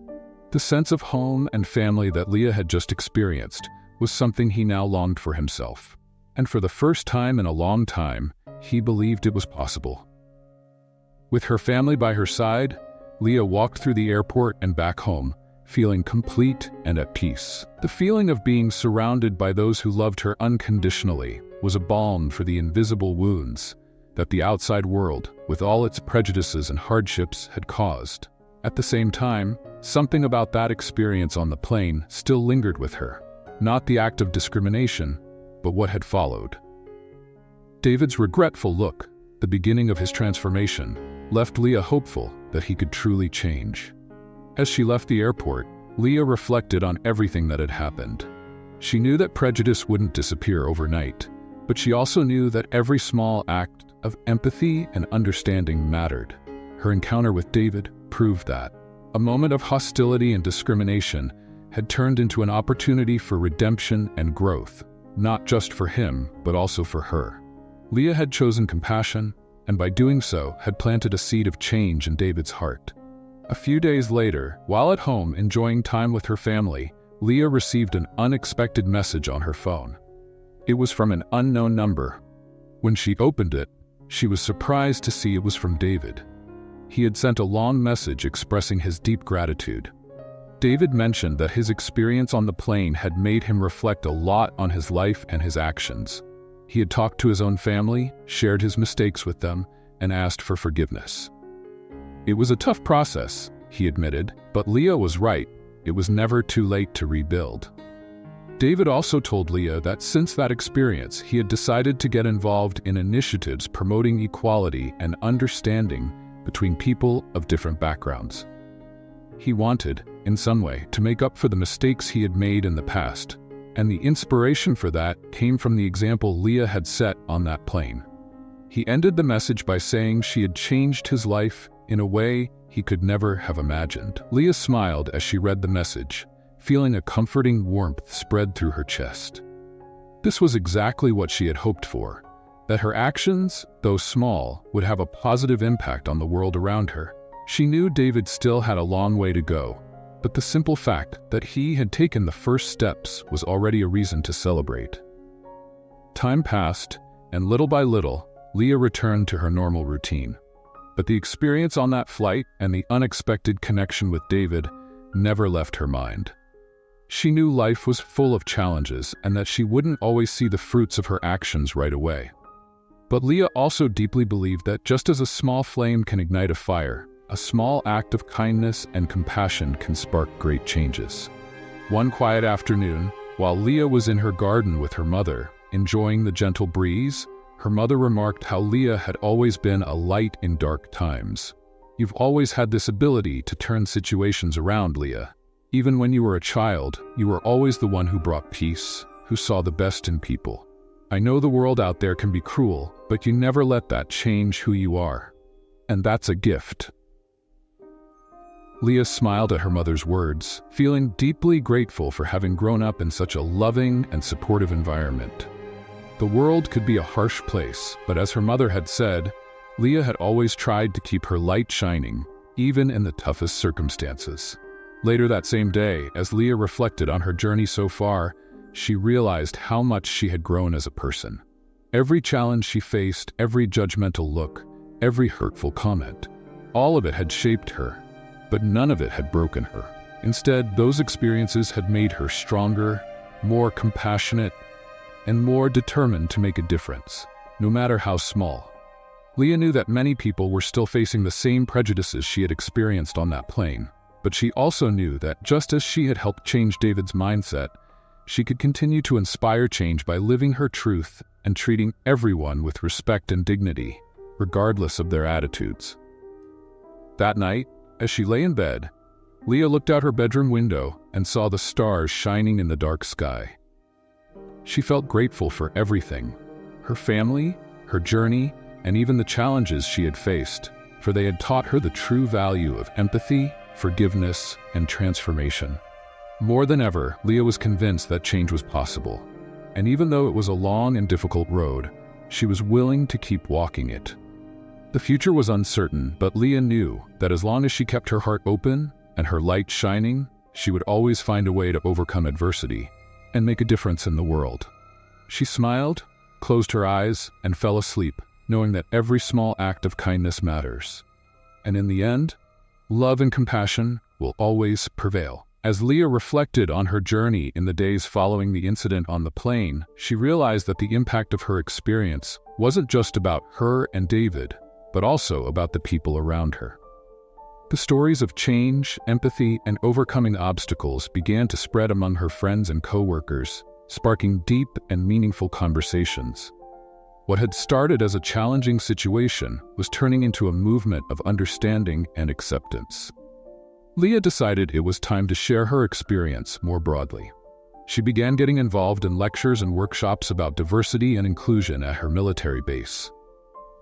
The sense of home and family that Leah had just experienced was something he now longed for himself. And for the first time in a long time, he believed it was possible. With her family by her side, Leah walked through the airport and back home, feeling complete and at peace. The feeling of being surrounded by those who loved her unconditionally was a balm for the invisible wounds that the outside world, with all its prejudices and hardships, had caused. At the same time, something about that experience on the plane still lingered with her. Not the act of discrimination, but what had followed. David's regretful look, the beginning of his transformation, left Leah hopeful that he could truly change. As she left the airport, Leah reflected on everything that had happened. She knew that prejudice wouldn't disappear overnight, but she also knew that every small act of empathy and understanding mattered. Her encounter with David proved that. A moment of hostility and discrimination had turned into an opportunity for redemption and growth, not just for him, but also for her. Leah had chosen compassion, and by doing so had planted a seed of change in David's heart. A few days later, while at home enjoying time with her family, Leah received an unexpected message on her phone. It was from an unknown number. When she opened it, she was surprised to see it was from David. He had sent a long message expressing his deep gratitude. David mentioned that his experience on the plane had made him reflect a lot on his life and his actions. He had talked to his own family, shared his mistakes with them, and asked for forgiveness. It was a tough process, he admitted, but Leah was right. It was never too late to rebuild. David also told Leah that since that experience, he had decided to get involved in initiatives promoting equality and understanding between people of different backgrounds. He wanted, in some way, to make up for the mistakes he had made in the past, and the inspiration for that came from the example Leah had set on that plane. He ended the message by saying she had changed his life in a way he could never have imagined. Leah smiled as she read the message, feeling a comforting warmth spread through her chest. This was exactly what she had hoped for, that her actions, though small, would have a positive impact on the world around her. She knew David still had a long way to go, but the simple fact that he had taken the first steps was already a reason to celebrate. Time passed, and little by little, Leah returned to her normal routine. But the experience on that flight and the unexpected connection with David never left her mind. She knew life was full of challenges and that she wouldn't always see the fruits of her actions right away. But Leah also deeply believed that just as a small flame can ignite a fire, a small act of kindness and compassion can spark great changes. One quiet afternoon, while Leah was in her garden with her mother, enjoying the gentle breeze, her mother remarked how Leah had always been a light in dark times. "You've always had this ability to turn situations around, Leah. Even when you were a child, you were always the one who brought peace, who saw the best in people. I know the world out there can be cruel, but you never let that change who you are. And that's a gift." Leah smiled at her mother's words, feeling deeply grateful for having grown up in such a loving and supportive environment. The world could be a harsh place, but as her mother had said, Leah had always tried to keep her light shining, even in the toughest circumstances. Later that same day, as Leah reflected on her journey so far, she realized how much she had grown as a person. Every challenge she faced, every judgmental look, every hurtful comment, all of it had shaped her, but none of it had broken her. Instead, those experiences had made her stronger, more compassionate, and more determined to make a difference, no matter how small. Leah knew that many people were still facing the same prejudices she had experienced on that plane, but she also knew that just as she had helped change David's mindset, she could continue to inspire change by living her truth and treating everyone with respect and dignity, regardless of their attitudes. That night, as she lay in bed, Leah looked out her bedroom window and saw the stars shining in the dark sky. She felt grateful for everything, her family, her journey, and even the challenges she had faced, for they had taught her the true value of empathy, forgiveness, and transformation. More than ever, Leah was convinced that change was possible, and even though it was a long and difficult road, she was willing to keep walking it. The future was uncertain, but Leah knew that as long as she kept her heart open and her light shining, she would always find a way to overcome adversity and make a difference in the world. She smiled, closed her eyes, and fell asleep, knowing that every small act of kindness matters. And in the end, love and compassion will always prevail. As Leah reflected on her journey in the days following the incident on the plane, she realized that the impact of her experience wasn't just about her and David, but also about the people around her. The stories of change, empathy, and overcoming obstacles began to spread among her friends and coworkers, sparking deep and meaningful conversations. What had started as a challenging situation was turning into a movement of understanding and acceptance. Leah decided it was time to share her experience more broadly. She began getting involved in lectures and workshops about diversity and inclusion at her military base.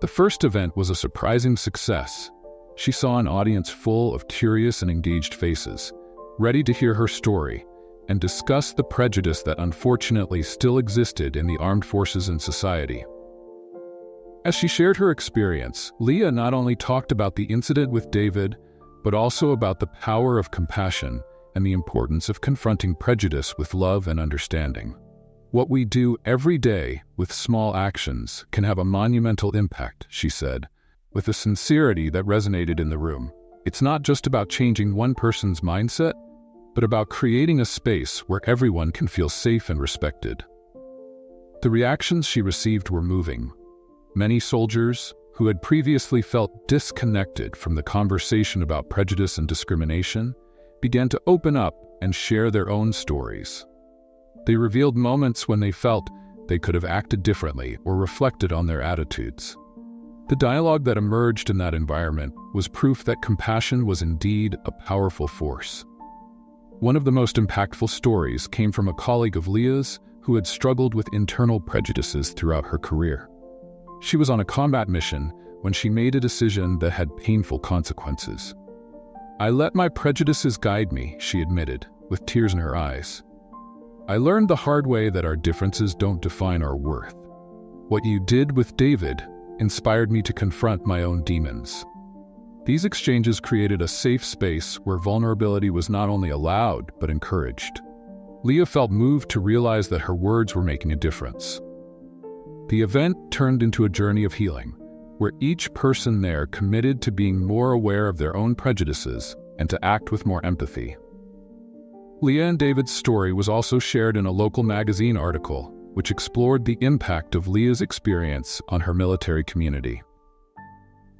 The first event was a surprising success. She saw an audience full of curious and engaged faces, ready to hear her story and discuss the prejudice that unfortunately still existed in the armed forces and society. As she shared her experience, Leah not only talked about the incident with David, but also about the power of compassion and the importance of confronting prejudice with love and understanding. What we do every day with small actions can have a monumental impact, she said, with a sincerity that resonated in the room. It's not just about changing one person's mindset, but about creating a space where everyone can feel safe and respected. The reactions she received were moving. Many soldiers, who had previously felt disconnected from the conversation about prejudice and discrimination, began to open up and share their own stories. They revealed moments when they felt they could have acted differently or reflected on their attitudes. The dialogue that emerged in that environment was proof that compassion was indeed a powerful force. One of the most impactful stories came from a colleague of Leah's who had struggled with internal prejudices throughout her career. She was on a combat mission when she made a decision that had painful consequences. "I let my prejudices guide me," she admitted, with tears in her eyes. "I learned the hard way that our differences don't define our worth. What you did with David inspired me to confront my own demons." These exchanges created a safe space where vulnerability was not only allowed, but encouraged. Leah felt moved to realize that her words were making a difference. The event turned into a journey of healing, where each person there committed to being more aware of their own prejudices and to act with more empathy. Leah and David's story was also shared in a local magazine article, which explored the impact of Leah's experience on her military community.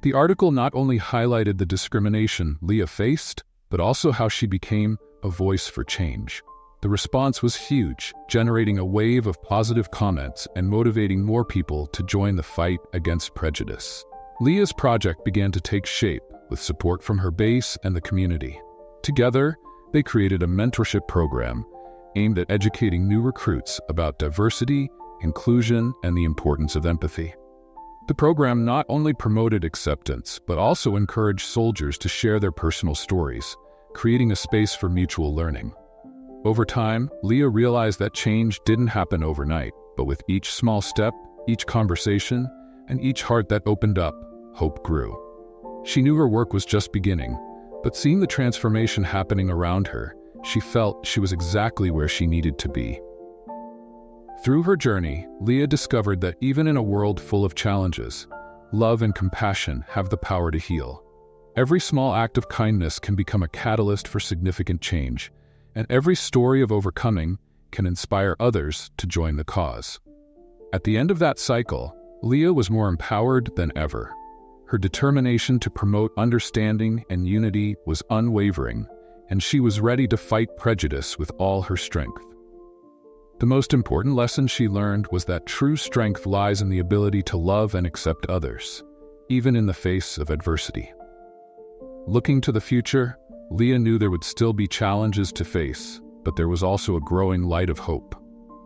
The article not only highlighted the discrimination Leah faced, but also how she became a voice for change. The response was huge, generating a wave of positive comments and motivating more people to join the fight against prejudice. Leah's project began to take shape with support from her base and the community. Together, they created a mentorship program aimed at educating new recruits about diversity, inclusion, and the importance of empathy. The program not only promoted acceptance, but also encouraged soldiers to share their personal stories, creating a space for mutual learning. Over time, Leah realized that change didn't happen overnight, but with each small step, each conversation, and each heart that opened up, hope grew. She knew her work was just beginning, but seeing the transformation happening around her, she felt she was exactly where she needed to be. Through her journey, Leah discovered that even in a world full of challenges, love and compassion have the power to heal. Every small act of kindness can become a catalyst for significant change, and every story of overcoming can inspire others to join the cause. At the end of that cycle, Leah was more empowered than ever. Her determination to promote understanding and unity was unwavering, and she was ready to fight prejudice with all her strength. The most important lesson she learned was that true strength lies in the ability to love and accept others, even in the face of adversity. Looking to the future, Leah knew there would still be challenges to face, but there was also a growing light of hope.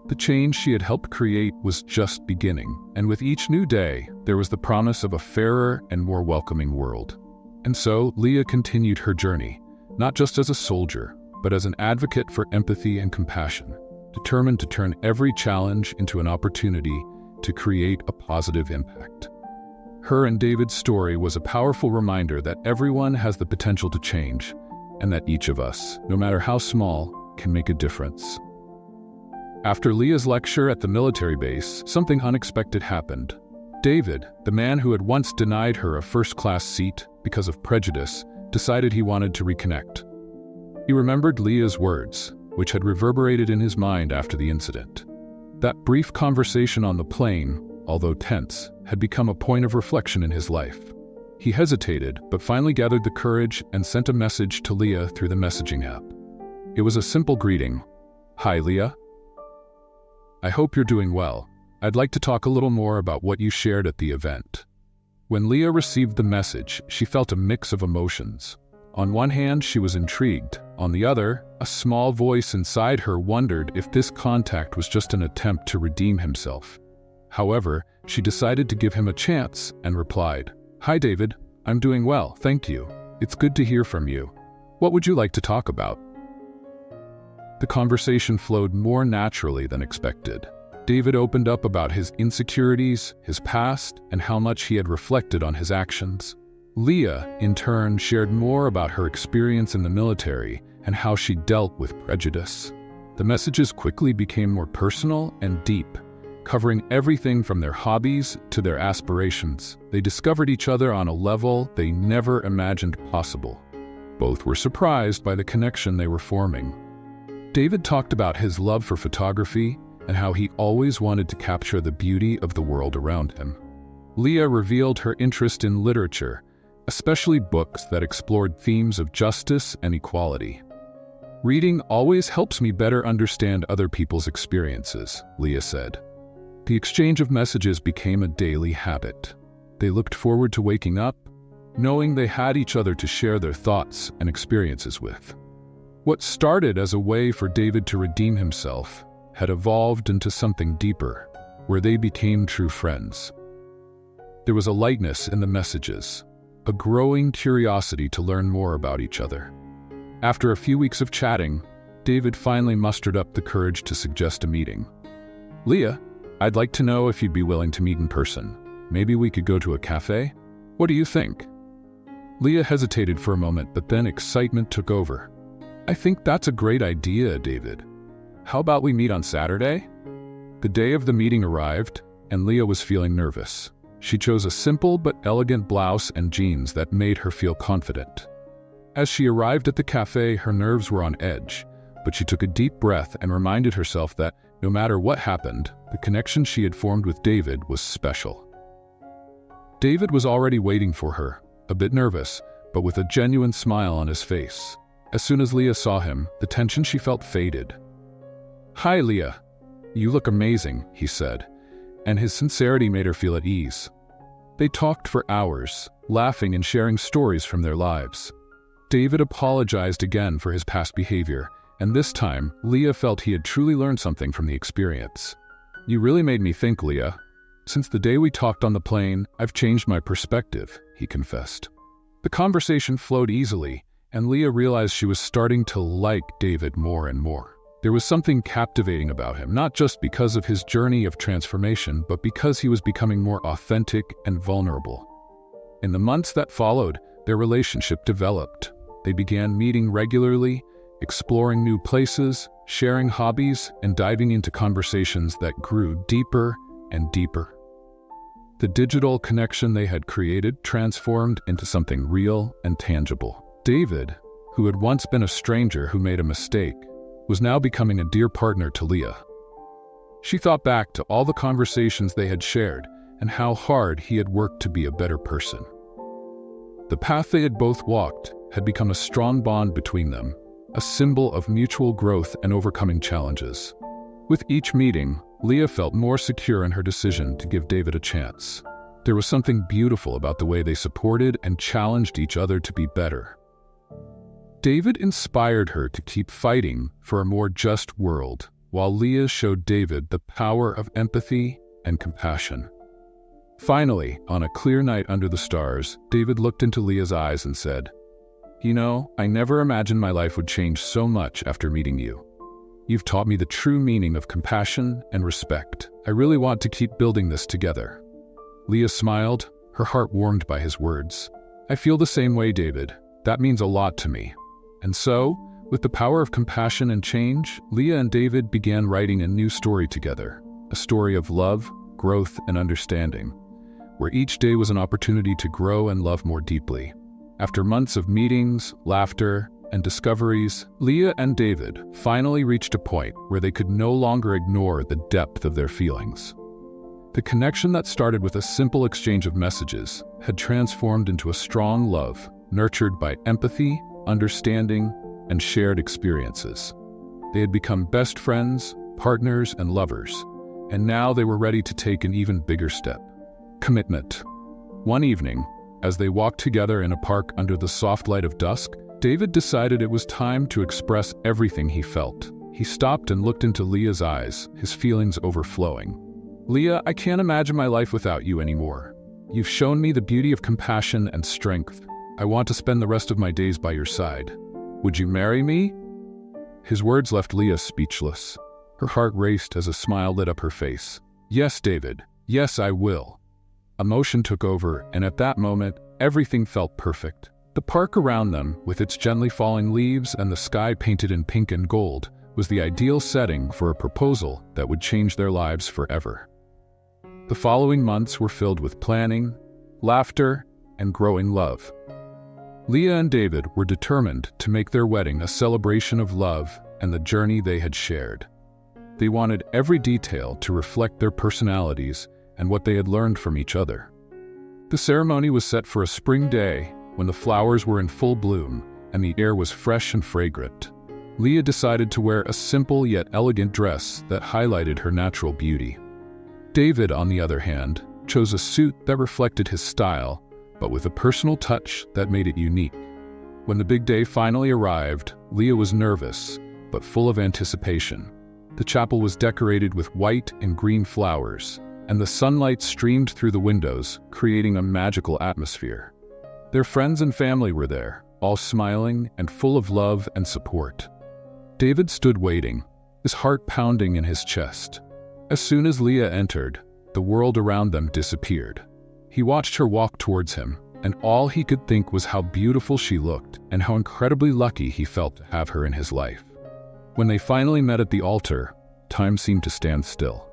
The change she had helped create was just beginning, and with each new day, there was the promise of a fairer and more welcoming world. And so, Leah continued her journey, not just as a soldier, but as an advocate for empathy and compassion, determined to turn every challenge into an opportunity to create a positive impact. Her and David's story was a powerful reminder that everyone has the potential to change, and that each of us, no matter how small, can make a difference. After Leah's lecture at the military base, something unexpected happened. David, the man who had once denied her a first-class seat because of prejudice, decided he wanted to reconnect. He remembered Leah's words, which had reverberated in his mind after the incident. That brief conversation on the plane, although tense, had become a point of reflection in his life. He hesitated, but finally gathered the courage and sent a message to Leah through the messaging app. It was a simple greeting. "Hi, Leah. I hope you're doing well. I'd like to talk a little more about what you shared at the event." When Leah received the message, she felt a mix of emotions. On one hand, she was intrigued. On the other, a small voice inside her wondered if this contact was just an attempt to redeem himself. However, she decided to give him a chance and replied, "Hi, David. I'm doing well, thank you. It's good to hear from you. What would you like to talk about?" The conversation flowed more naturally than expected. David opened up about his insecurities, his past, and how much he had reflected on his actions. Leah, in turn, shared more about her experience in the military and how she dealt with prejudice. The messages quickly became more personal and deep, covering everything from their hobbies to their aspirations. They discovered each other on a level they never imagined possible. Both were surprised by the connection they were forming. David talked about his love for photography and how he always wanted to capture the beauty of the world around him. Leah revealed her interest in literature, especially books that explored themes of justice and equality. "Reading always helps me better understand other people's experiences," Leah said. The exchange of messages became a daily habit. They looked forward to waking up, knowing they had each other to share their thoughts and experiences with. What started as a way for David to redeem himself had evolved into something deeper, where they became true friends. There was a lightness in the messages, a growing curiosity to learn more about each other. After a few weeks of chatting, David finally mustered up the courage to suggest a meeting. "Leah, I'd like to know if you'd be willing to meet in person. Maybe we could go to a cafe? What do you think?" Leah hesitated for a moment, but then excitement took over. "I think that's a great idea, David. How about we meet on Saturday?" The day of the meeting arrived, and Leah was feeling nervous. She chose a simple but elegant blouse and jeans that made her feel confident. As she arrived at the cafe, her nerves were on edge, but she took a deep breath and reminded herself that no matter what happened, the connection she had formed with David was special. David was already waiting for her, a bit nervous, but with a genuine smile on his face. As soon as Leah saw him, the tension she felt faded. "Hi, Leah. You look amazing," he said, and his sincerity made her feel at ease. They talked for hours, laughing and sharing stories from their lives. David apologized again for his past behavior, and this time, Leah felt he had truly learned something from the experience. "You really made me think, Leah. Since the day we talked on the plane, I've changed my perspective," he confessed. The conversation flowed easily, and Leah realized she was starting to like David more and more. There was something captivating about him, not just because of his journey of transformation, but because he was becoming more authentic and vulnerable. In the months that followed, their relationship developed. They began meeting regularly, exploring new places, sharing hobbies, and diving into conversations that grew deeper and deeper. The digital connection they had created transformed into something real and tangible. David, who had once been a stranger who made a mistake, was now becoming a dear partner to Leah. She thought back to all the conversations they had shared and how hard he had worked to be a better person. The path they had both walked had become a strong bond between them, a symbol of mutual growth and overcoming challenges. With each meeting, Leah felt more secure in her decision to give David a chance. There was something beautiful about the way they supported and challenged each other to be better. David inspired her to keep fighting for a more just world, while Leah showed David the power of empathy and compassion. Finally, on a clear night under the stars, David looked into Leah's eyes and said, "You know, I never imagined my life would change so much after meeting you. You've taught me the true meaning of compassion and respect. I really want to keep building this together." Leah smiled, her heart warmed by his words. "I feel the same way, David. That means a lot to me." And so, with the power of compassion and change, Leah and David began writing a new story together, a story of love, growth, and understanding. where each day was an opportunity to grow and love more deeply. After months of meetings, laughter, and discoveries, Leah and David finally reached a point where they could no longer ignore the depth of their feelings. The connection that started with a simple exchange of messages had transformed into a strong love, nurtured by empathy, understanding, and shared experiences. They had become best friends, partners, and lovers, and now they were ready to take an even bigger step: commitment. One evening, as they walked together in a park under the soft light of dusk, David decided it was time to express everything he felt. He stopped and looked into Leah's eyes, his feelings overflowing. "Leah, I can't imagine my life without you anymore. You've shown me the beauty of compassion and strength. I want to spend the rest of my days by your side. Would you marry me?" His words left Leah speechless. Her heart raced as a smile lit up her face. "Yes, David. Yes, I will." Emotion took over, and at that moment, everything felt perfect. The park around them, with its gently falling leaves and the sky painted in pink and gold, was the ideal setting for a proposal that would change their lives forever. The following months were filled with planning, laughter, and growing love. Leah and David were determined to make their wedding a celebration of love and the journey they had shared. They wanted every detail to reflect their personalities and what they had learned from each other. The ceremony was set for a spring day when the flowers were in full bloom and the air was fresh and fragrant. Leah decided to wear a simple yet elegant dress that highlighted her natural beauty. David, on the other hand, chose a suit that reflected his style, but with a personal touch that made it unique. When the big day finally arrived, Leah was nervous, but full of anticipation. The chapel was decorated with white and green flowers, and the sunlight streamed through the windows, creating a magical atmosphere. Their friends and family were there, all smiling and full of love and support. David stood waiting, his heart pounding in his chest. As soon as Leah entered, the world around them disappeared. He watched her walk towards him, and all he could think was how beautiful she looked and how incredibly lucky he felt to have her in his life. When they finally met at the altar, time seemed to stand still.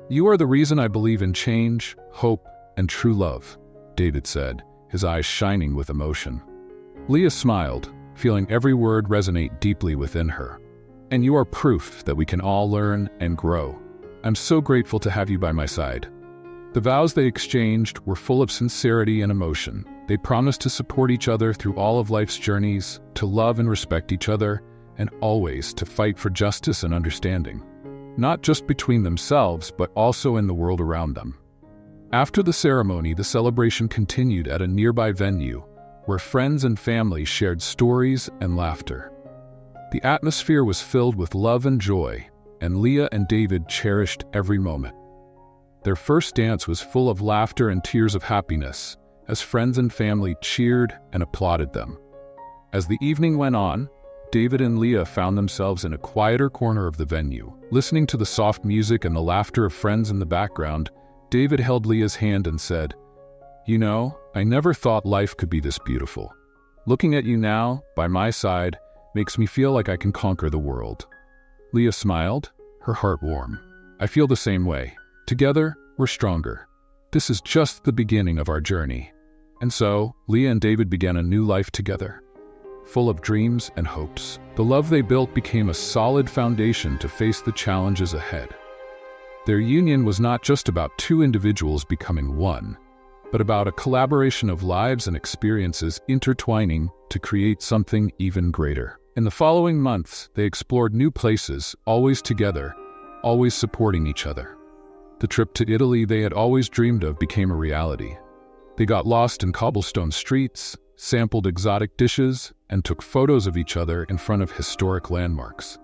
"You are the reason I believe in change, hope, and true love," David said, his eyes shining with emotion. Leah smiled, feeling every word resonate deeply within her. "And you are proof that we can all learn and grow. I'm so grateful to have you by my side." The vows they exchanged were full of sincerity and emotion. They promised to support each other through all of life's journeys, to love and respect each other, and always to fight for justice and understanding, not just between themselves, but also in the world around them. After the ceremony, the celebration continued at a nearby venue, where friends and family shared stories and laughter. The atmosphere was filled with love and joy, and Leah and David cherished every moment. Their first dance was full of laughter and tears of happiness, as friends and family cheered and applauded them. As the evening went on, David and Leah found themselves in a quieter corner of the venue. Listening to the soft music and the laughter of friends in the background, David held Leah's hand and said, "You know, I never thought life could be this beautiful. Looking at you now, by my side, makes me feel like I can conquer the world." Leah smiled, her heart warm. "I feel the same way. Together, we're stronger. This is just the beginning of our journey." And so, Leah and David began a new life together, full of dreams and hopes. The love they built became a solid foundation to face the challenges ahead. Their union was not just about two individuals becoming one, but about a collaboration of lives and experiences intertwining to create something even greater. In the following months, they explored new places, always together, always supporting each other. The trip to Italy they had always dreamed of became a reality. They got lost in cobblestone streets, sampled exotic dishes, and took photos of each other in front of historic landmarks.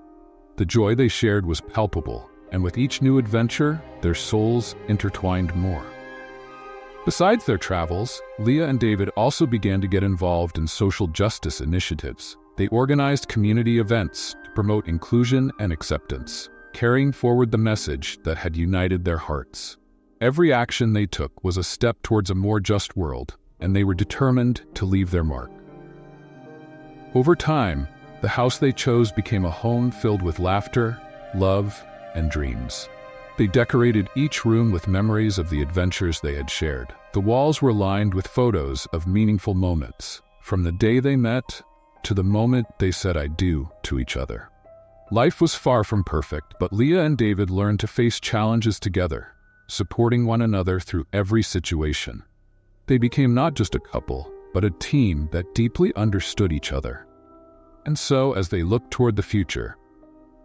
The joy they shared was palpable, and with each new adventure, their souls intertwined more. Besides their travels, Leah and David also began to get involved in social justice initiatives. They organized community events to promote inclusion and acceptance, carrying forward the message that had united their hearts. Every action they took was a step towards a more just world, and they were determined to leave their mark. Over time, the house they chose became a home filled with laughter, love, and dreams. They decorated each room with memories of the adventures they had shared. The walls were lined with photos of meaningful moments, from the day they met to the moment they said "I do" to each other. Life was far from perfect, but Leah and David learned to face challenges together, supporting one another through every situation. They became not just a couple, but a team that deeply understood each other. And so, as they looked toward the future,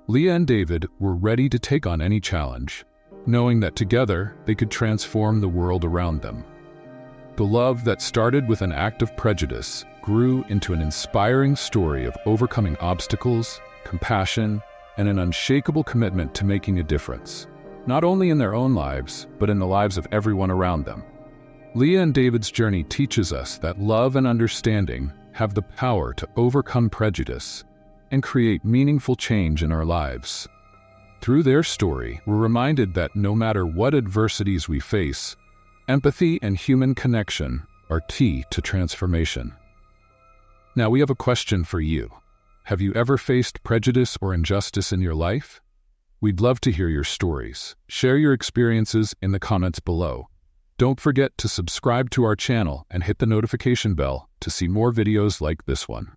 Leah and David were ready to take on any challenge, knowing that together they could transform the world around them. The love that started with an act of prejudice grew into an inspiring story of overcoming obstacles, compassion, and an unshakable commitment to making a difference, not only in their own lives, but in the lives of everyone around them. Leah and David's journey teaches us that love and understanding have the power to overcome prejudice and create meaningful change in our lives. Through their story, we're reminded that no matter what adversities we face, empathy and human connection are key to transformation. Now, we have a question for you. Have you ever faced prejudice or injustice in your life? We'd love to hear your stories. Share your experiences in the comments below. Don't forget to subscribe to our channel and hit the notification bell to see more videos like this one.